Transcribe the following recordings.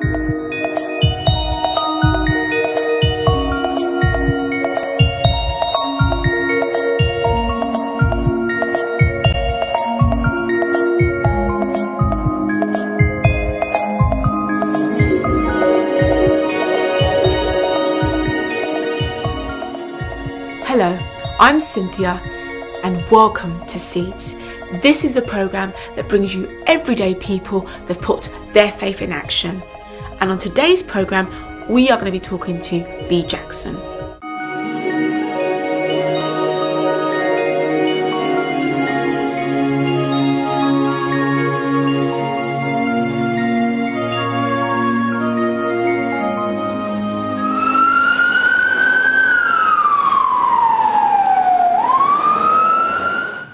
Hello, I'm Cynthia and welcome to SEEDS. This is a programme that brings you everyday people that put their faith in action. And on today's programme, we are going to be talking to Bea Jackson.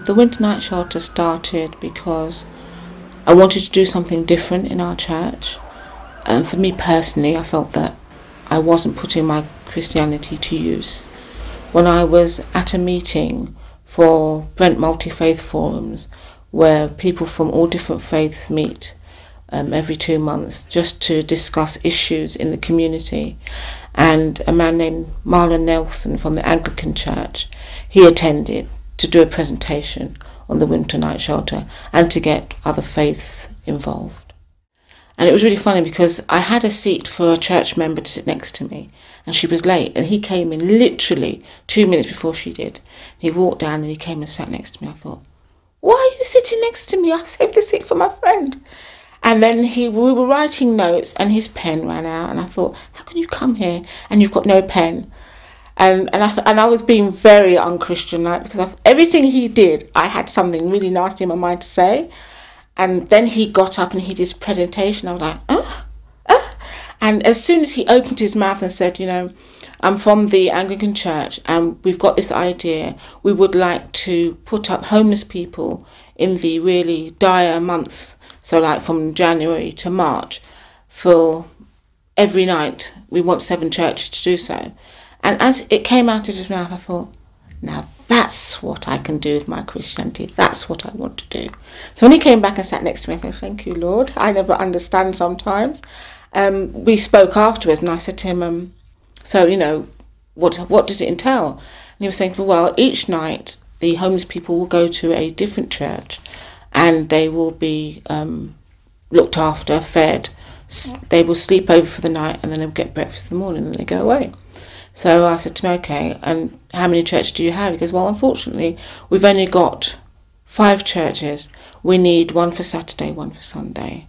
The Winter Night Shelter started because I wanted to do something different in our church. And for me personally, I felt that I wasn't putting my Christianity to use. When I was at a meeting for Brent Multi-Faith Forums, where people from all different faiths meet every 2 months just to discuss issues in the community, and a man named Marlon Nelson from the Anglican Church, he attended to do a presentation on the Winter Night Shelter and to get other faiths involved. And it was really funny because I had a seat for a church member to sit next to me, and she was late, and he came in literally 2 minutes before she did. He walked down and he came and sat next to me. I thought, why are you sitting next to me? I've saved the seat for my friend. And then we were writing notes and his pen ran out, and I thought, how can you come here and you've got no pen? And I was being very unchristian, like, because everything he did, I had something really nasty in my mind to say. And then he got up and he did his presentation. I was like, And as soon as he opened his mouth and said, you know, I'm from the Anglican Church and we've got this idea. We would like to put up homeless people in the really dire months, so like from January to March, for every night. We want 7 churches to do so. And as it came out of his mouth, I thought, now that's what I can do with my Christianity. That's what I want to do. So when he came back and sat next to me, I thought, thank you, Lord. I never understand sometimes. We spoke afterwards and I said to him, so, you know, what does it entail? And he was saying, well, each night the homeless people will go to a different church and they will be looked after, fed. They will sleep over for the night and then they'll get breakfast in the morning and then they go away. So I said to him, okay, and how many churches do you have? He goes, well, unfortunately, we've only got 5 churches. We need 1 for Saturday, 1 for Sunday.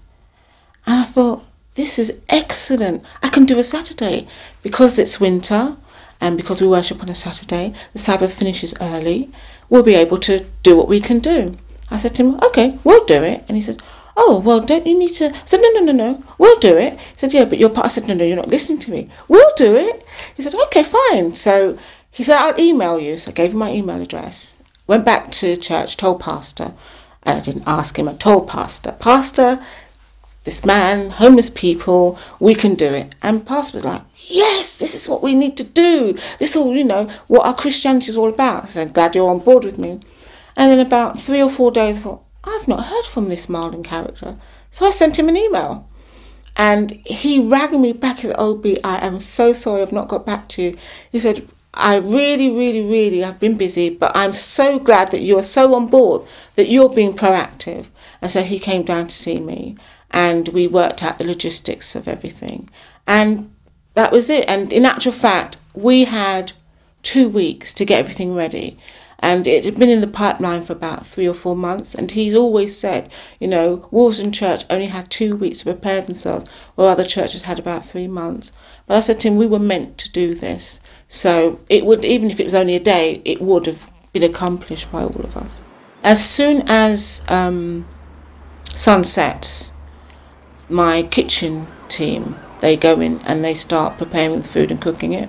And I thought, this is excellent. I can do a Saturday because it's winter and because we worship on a Saturday. The Sabbath finishes early. We'll be able to do what we can do. I said to him, okay, we'll do it. And he said, oh, well, don't you need to? I said, no, we'll do it. He said, yeah, but you're part. I said, no, you're not listening to me. We'll do it. He said, okay, fine. So he said, I'll email you. So I gave him my email address, went back to church, told pastor, and I didn't ask him, I told pastor, this man, homeless people, we can do it. And pastor was like, yes, this is what we need to do. This is all, you know, what our Christianity is all about. I said, glad you're on board with me. And then about 3 or 4 days, I thought, I've not heard from this Marlon character. So I sent him an email. And he rang me back. He said, oh, Bea, I am so sorry I've not got back to you. He said, I really have been busy, but I'm so glad that you are so on board, that you're being proactive. And so he came down to see me and we worked out the logistics of everything. And that was it. And in actual fact, we had 2 weeks to get everything ready. And it had been in the pipeline for about 3 or 4 months. And he's always said, you know, Wolverton Church only had 2 weeks to prepare themselves, where other churches had about 3 months. But I said to him, we were meant to do this. So it would, even if it was only a day, it would have been accomplished by all of us. As soon as sun sets, my kitchen team, they go in and they start preparing the food and cooking it.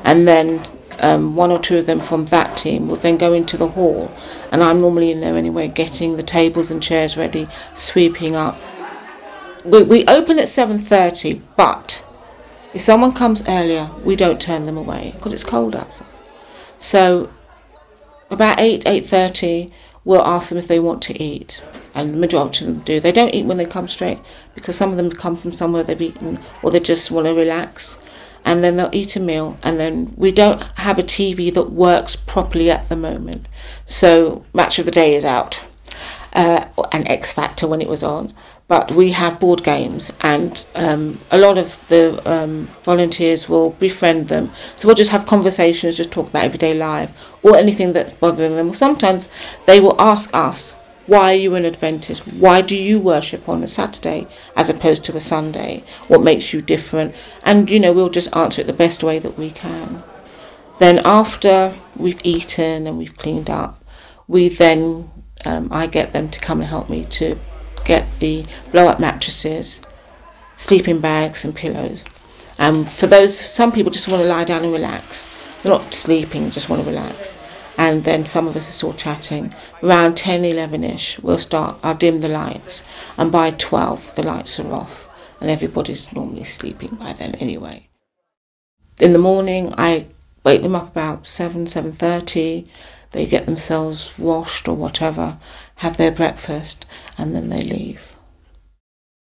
And then 1 or 2 of them from that team will then go into the hall, and I'm normally in there anyway, getting the tables and chairs ready, sweeping up. We open at 7:30, but if someone comes earlier, we don't turn them away because it's cold outside. So about 8:30, we'll ask them if they want to eat, and the majority of them do. They don't eat when they come straight, because some of them come from somewhere they've eaten, or they just want to relax, and then they'll eat a meal. And then we don't have a TV that works properly at the moment, so Match of the Day is out, and X Factor when it was on. But we have board games, and a lot of the volunteers will befriend them. So we'll just have conversations, just talk about everyday life or anything that's bothering them. Sometimes they will ask us, why are you an Adventist? Why do you worship on a Saturday as opposed to a Sunday? What makes you different? And, you know, we'll just answer it the best way that we can. Then after we've eaten and we've cleaned up, I get them to come and help me to get the blow-up mattresses, sleeping bags and pillows. For those, some people just want to lie down and relax. They're not sleeping, just want to relax. And then some of us are still chatting. Around 10, 11ish, I'll dim the lights. And by 12, the lights are off. And everybody's normally sleeping by then anyway. In the morning, I wake them up about 7:30. They get themselves washed or whatever, have their breakfast, and then they leave.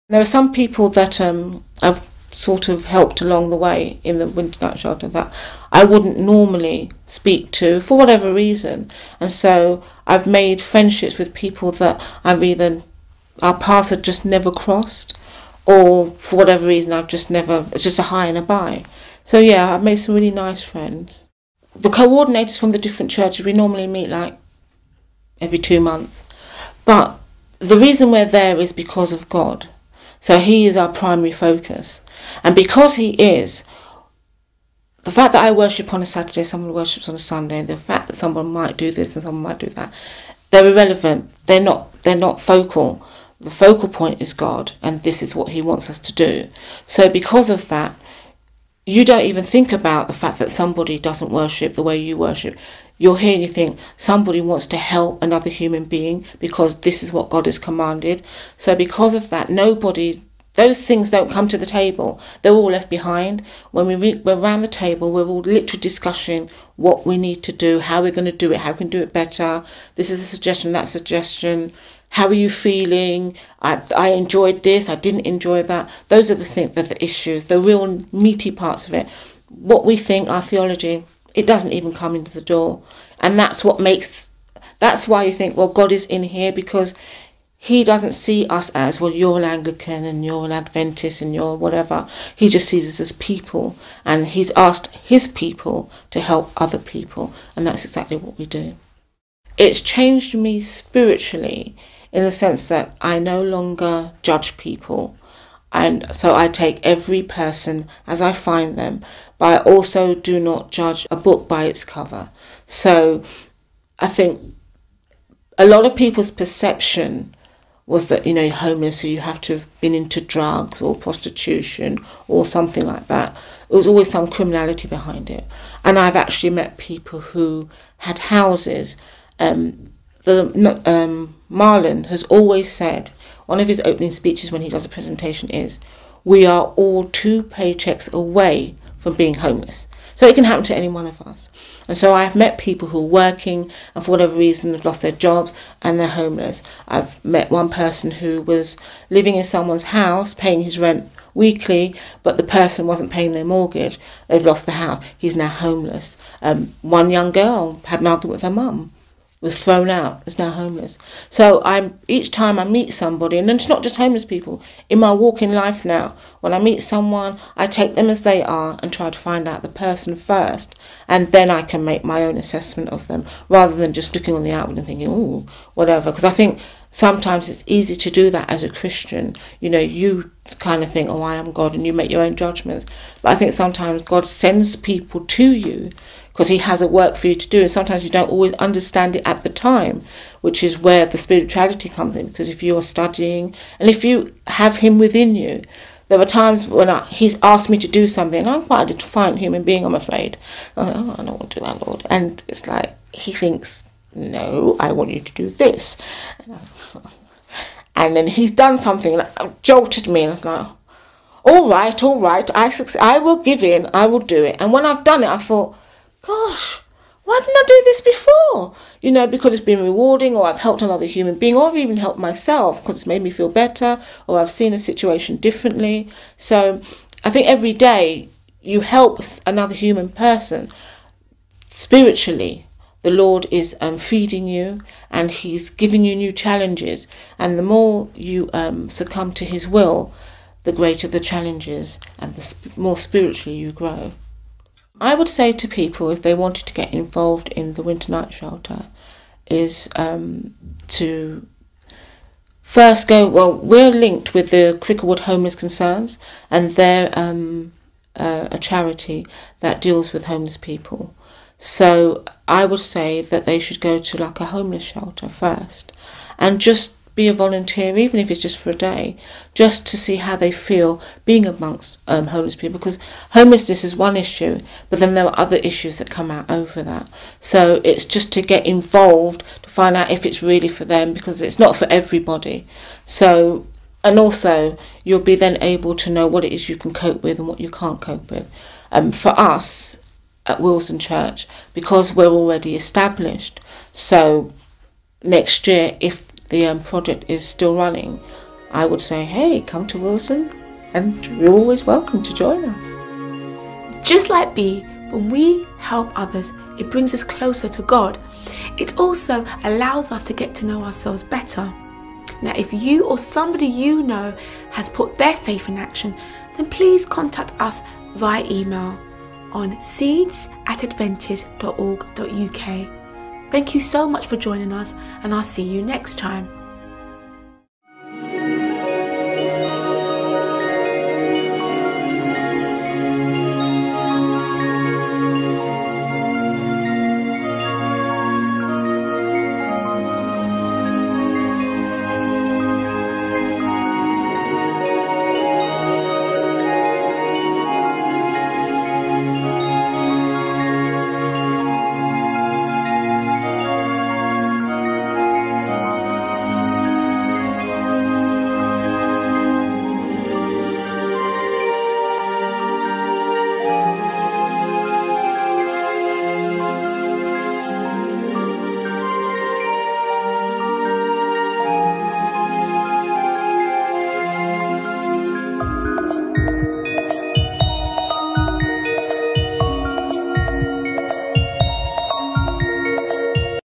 There are some people that I've sort of helped along the way in the Winter Night Shelter that I wouldn't normally speak to for whatever reason. And so I've made friendships with people that our paths had just never crossed, or for whatever reason it's just a hi and a bye. So yeah, I've made some really nice friends. The coordinators from the different churches, we normally meet like every 2 months. But the reason we're there is because of God. So he is our primary focus. And because he is, the fact that I worship on a Saturday, someone worships on a Sunday, and the fact that someone might do this and someone might do that, they're irrelevant. They're not focal. The focal point is God, and this is what he wants us to do. So because of that, you don't even think about the fact that somebody doesn't worship the way you worship. You're here and you think somebody wants to help another human being because this is what God has commanded. So because of that, those things don't come to the table. They're all left behind. When we're around the table, we're all literally discussing what we need to do, how we're going to do it, how we can do it better. This is a suggestion, that suggestion. How are you feeling? I enjoyed this, I didn't enjoy that. Those are the issues, the real meaty parts of it. What we think, our theology, it doesn't even come into the door. And that's why you think, well, God is in here, because he doesn't see us as, well, you're an Anglican and you're an Adventist and you're whatever. He just sees us as people, and he's asked his people to help other people. And that's exactly what we do. It's changed me spiritually, in the sense that I no longer judge people. And so I take every person as I find them, but I also do not judge a book by its cover. So I think a lot of people's perception was that, you're homeless, so you have to have been into drugs or prostitution or something like that. There was always some criminality behind it. And I've actually met people who had houses. Marlon has always said, one of his opening speeches when he does a presentation is, we are all 2 paychecks away from being homeless. So it can happen to any one of us. And so I've met people who are working and for whatever reason have lost their jobs and they're homeless. I've met one person who was living in someone's house, paying his rent weekly, but the person wasn't paying their mortgage. They've lost the house. He's now homeless. One young girl had an argument with her mum, was thrown out, is now homeless. So each time I meet somebody, and it's not just homeless people, in my walk in life now, when I meet someone, I take them as they are and try to find out the person first, and then I can make my own assessment of them, rather than just looking on the outward and thinking, ooh, whatever. Because I think sometimes it's easy to do that as a Christian. You kind of think, oh, I am God, and you make your own judgments. But I think sometimes God sends people to you because he has a work for you to do, and sometimes you don't always understand it at the time, which is where the spirituality comes in. Because if you're studying and if you have him within you, there were times when he's asked me to do something, and I'm quite a defiant human being, I'm afraid. I'm like, oh, I don't want to do that, Lord. And it's like, he thinks, no, I want you to do this. And then he's done something that jolted me, and it's like, all right, I will give in, I will do it. And when I've done it, I thought, gosh, why didn't I do this before? You know, because it's been rewarding, or I've helped another human being, or I've even helped myself because it's made me feel better, or I've seen a situation differently. So I think every day you help another human person spiritually. The Lord is feeding you, and He's giving you new challenges. And the more you succumb to His will, the greater the challenges, and the more spiritually you grow. I would say to people, if they wanted to get involved in the Winter Night Shelter, is to first go, well, we're linked with the Cricklewood Homeless Concerns, and they're a charity that deals with homeless people. So I would say that they should go to like a homeless shelter first, and just be a volunteer, even if it's just for a day, just to see how they feel being amongst homeless people, because homelessness is one issue, but then there are other issues that come out over that. So it's just to get involved, to find out if it's really for them, because it's not for everybody. So, and also you'll be then able to know what it is you can cope with and what you can't cope with. For us at Wilson Church, because we're already established, so next year, if the project is still running, I would say, hey, come to Wilson, and you're always welcome to join us. Just like Bea, when we help others, it brings us closer to God. It also allows us to get to know ourselves better. Now, if you or somebody you know has put their faith in action, then please contact us via email on seeds@adventist.org.uk. Thank you so much for joining us, and I'll see you next time.